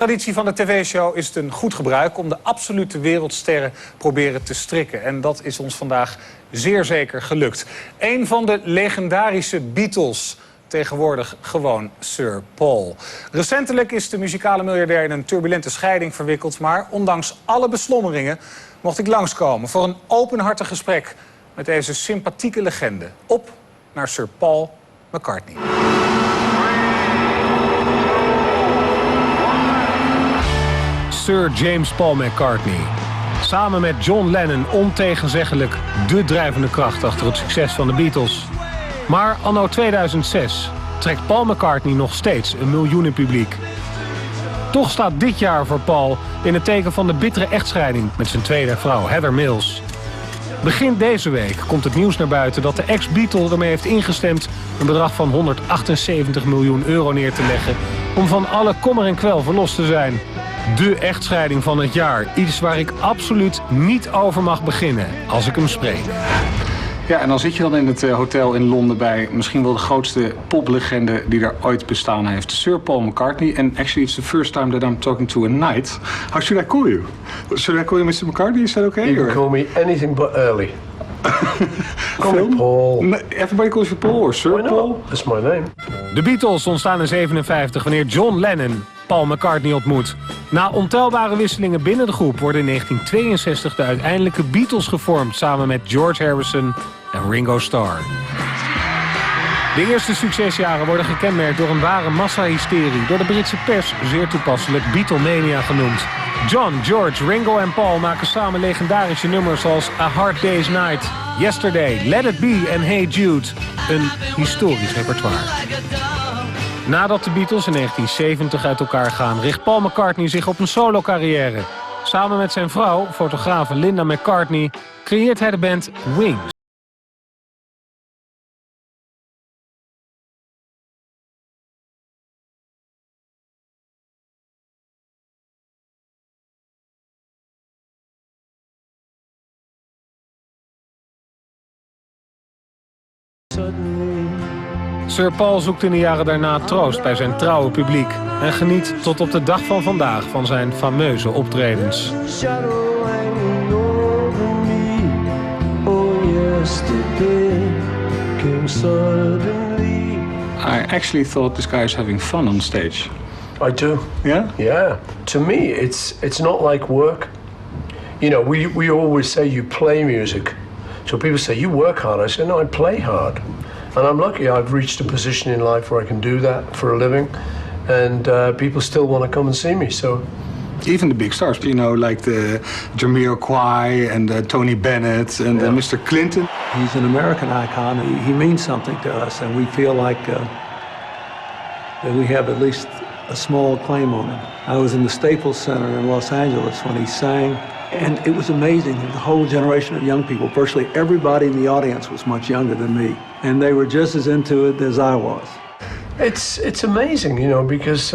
Traditie van de tv-show is het een goed gebruik om de absolute wereldsterren proberen te strikken. En dat is ons vandaag zeer zeker gelukt. Een van de legendarische Beatles, tegenwoordig gewoon Sir Paul. Recentelijk is de muzikale miljardair in een turbulente scheiding verwikkeld, maar ondanks alle beslommeringen mocht ik langskomen voor een openhartig gesprek met deze sympathieke legende. Op naar Sir Paul McCartney. Sir James Paul McCartney. Samen met John Lennon ontegenzeggelijk dé drijvende kracht achter het succes van de Beatles. Maar anno 2006 trekt Paul McCartney nog steeds een miljoenenpubliek. Toch staat dit jaar voor Paul in het teken van de bittere echtscheiding met zijn tweede vrouw Heather Mills. Begin deze week komt het nieuws naar buiten dat de ex-Beatle ermee heeft ingestemd een bedrag van 178 miljoen euro neer te leggen om van alle kommer en kwel verlost te zijn. De echtscheiding van het jaar. Iets waar ik absoluut niet over mag beginnen als ik hem spreek. Ja, en dan zit je dan in het hotel in Londen bij misschien wel de grootste poplegende die er ooit bestaan heeft. Sir Paul McCartney. And actually it's the first time that I'm talking to a knight. How should I call you? Should I call you Mr. McCartney? Is that okay? You can call me anything but early. Call me Paul. Everybody calls you Paul or Sir Paul? That's my name. De Beatles ontstaan in 1957 wanneer John Lennon Paul McCartney ontmoet. Na ontelbare wisselingen binnen de groep worden in 1962 de uiteindelijke Beatles gevormd samen met George Harrison en Ringo Starr. De eerste succesjaren worden gekenmerkt door een ware massahysterie, door de Britse pers zeer toepasselijk Beatlemania genoemd. John, George, Ringo en Paul maken samen legendarische nummers zoals A Hard Day's Night, Yesterday, Let It Be en Hey Jude. Een historisch repertoire. Nadat de Beatles in 1970 uit elkaar gaan, richt Paul McCartney zich op een solo-carrière. Samen met zijn vrouw, fotografe Linda McCartney, creëert hij de band Wings. Sir Paul zoekt in de jaren daarna troost bij zijn trouwe publiek en geniet tot op de dag van vandaag van zijn fameuze optredens. I actually thought this guy is having fun on stage. I do. Yeah? Yeah. To me, it's not like work. You know, we always say you play music. So people say, you work hard. I say, no, I play hard. And I'm lucky I've reached a position in life where I can do that for a living. And people still want to come and see me, so... Even the big stars, you know, like the Jamiroquai and Tony Bennett and Mr. Clinton. He's an American icon. He means something to us, and we feel like that we have at least a small claim on him. I was in the Staples Center in Los Angeles when he sang, and it was amazing. The whole generation of young people, virtually everybody in the audience was much younger than me, and they were just as into it as I was. It's amazing, you know, because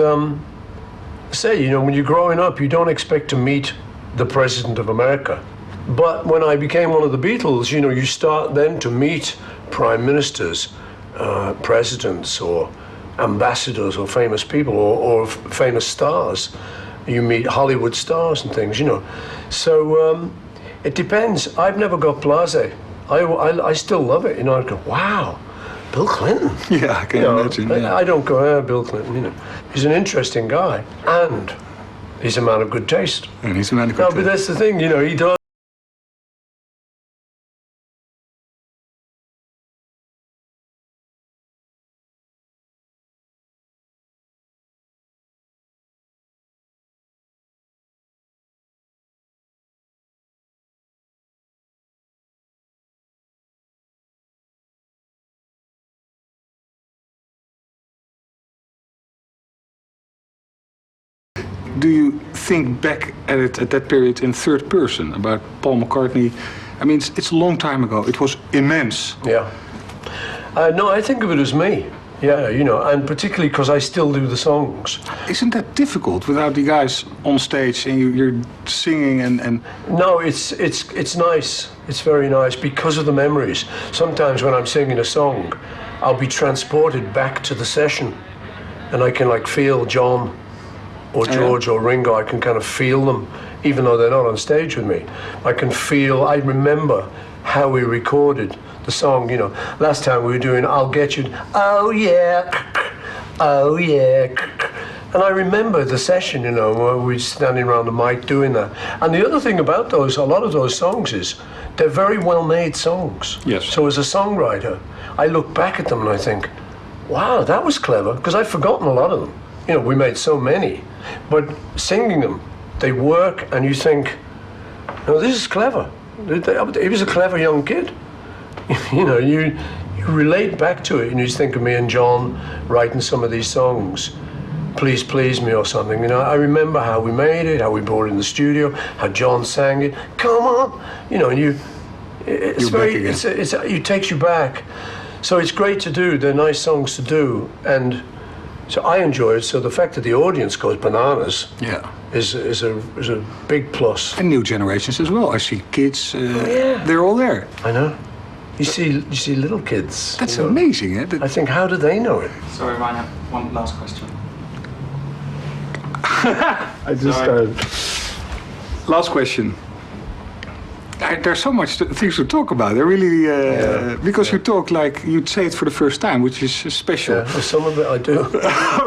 say, you know, when you're growing up, you don't expect to meet the President of America. But when I became one of the Beatles, you know, you start then to meet prime ministers, presidents, or ambassadors, or famous people, or famous stars. You meet Hollywood stars and things, you know. So it depends. I've never got blasé. I still love it, you know. I go, wow, Bill Clinton. Yeah, I can imagine. Yeah. I don't go, Bill Clinton, you know. He's an interesting guy, and he's a man of good taste. And he's a man of good taste. No, but that's the thing, you know, he does. Do you think back at it at that period in third person about Paul McCartney? I mean, it's a long time ago. It was immense. Yeah. No, I think of it as me. Yeah, you know, and particularly because I still do the songs. Isn't that difficult without the guys on stage and you're singing and... No, it's nice. It's very nice because of the memories. Sometimes when I'm singing a song, I'll be transported back to the session, and I can like feel John or George or Ringo, I can kind of feel them, even though they're not on stage with me. I remember how we recorded the song, you know. Last time we were doing I'll Get You, oh yeah, oh yeah. And I remember the session, you know, where we were standing around the mic doing that. And the other thing about a lot of those songs is they're very well-made songs. Yes. So as a songwriter, I look back at them and I think, wow, that was clever, because I've forgotten a lot of them. You know, we made so many. But singing them, they work, and you think, no, this is clever. He was a clever young kid. You know, you relate back to it, and you just think of me and John writing some of these songs. Please Please Me or something, you know. I remember how we made it, how we brought it in the studio, how John sang it. Come on, you know, and it takes you back. So it's great to do. They're nice songs to do, and so I enjoy it. So the fact that the audience goes bananas, is a big plus. And new generations as well. I see kids. They're all there. I know. You see little kids. That's amazing, eh? I think, how do they know it? Sorry, Ryan, I have one last question. I just started. Last question. There's so much things to talk about. They're really because you talk like you'd say it for the first time, which is special. Yeah, some of it I do.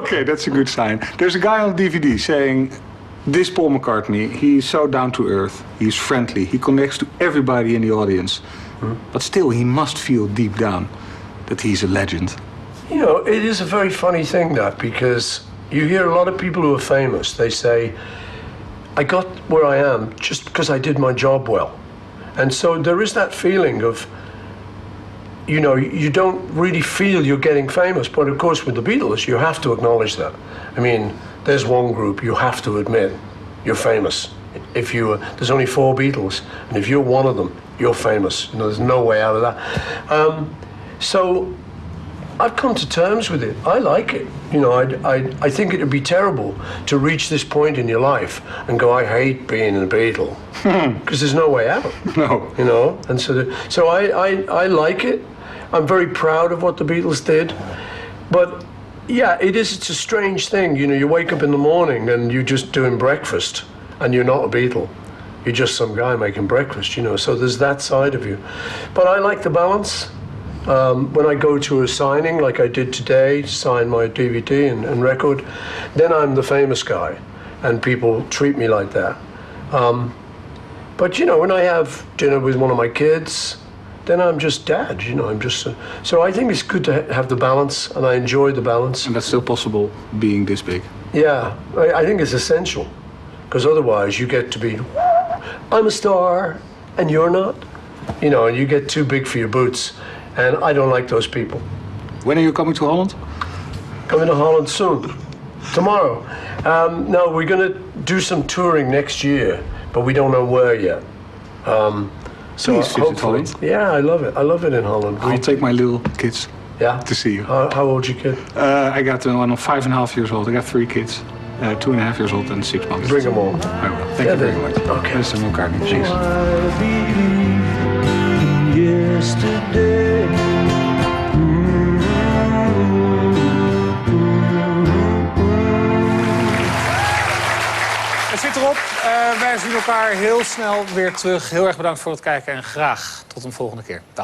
Okay, that's a good sign. There's a guy on DVD saying, "This Paul McCartney, he's so down to earth. He's friendly. He connects to everybody in the audience, but still, he must feel deep down that he's a legend." You know, it is a very funny thing, that, because you hear a lot of people who are famous. They say, "I got where I am just because I did my job well." And so there is that feeling of, you know, you don't really feel you're getting famous. But of course, with the Beatles, you have to acknowledge that. I mean, there's one group you have to admit you're famous. There's only 4 Beatles, and if you're one of them, you're famous. You know, there's no way out of that. So I've come to terms with it. I like it. You know, I think it would be terrible to reach this point in your life and go, I hate being a Beatle, because there's no way out. No. You know, and so I like it. I'm very proud of what the Beatles did. But yeah, it's a strange thing. You know, you wake up in the morning and you're just doing breakfast, and you're not a Beatle. You're just some guy making breakfast, you know. So there's that side of you. But I like the balance. When I go to a signing, like I did today, sign my DVD and record, then I'm the famous guy, and people treat me like that. But, you know, when I have dinner with one of my kids, then I'm just dad, you know, I'm just... So I think it's good to have the balance, and I enjoy the balance. And that's still possible, being this big. Yeah, I think it's essential, because otherwise you get to be, I'm a star, and you're not. You know, and you get too big for your boots. And I don't like those people. When are you coming to Holland? Coming to Holland soon. Tomorrow. No, we're going to do some touring next year, but we don't know where yet. So Please visit Holland. Yeah, I love it. I love it in Holland. I'll take my little kids to see you. How old's your kid? I got one 5.5 years old. I got 3 kids. 2.5 years old and 6 months. Bring them all. I will. Thank you very much. Okay. Mr. McCartney. Thanks. Yesterday. Het zit erop. Wij zien elkaar heel snel weer terug. Heel erg bedankt voor het kijken en graag tot een volgende keer. Dag.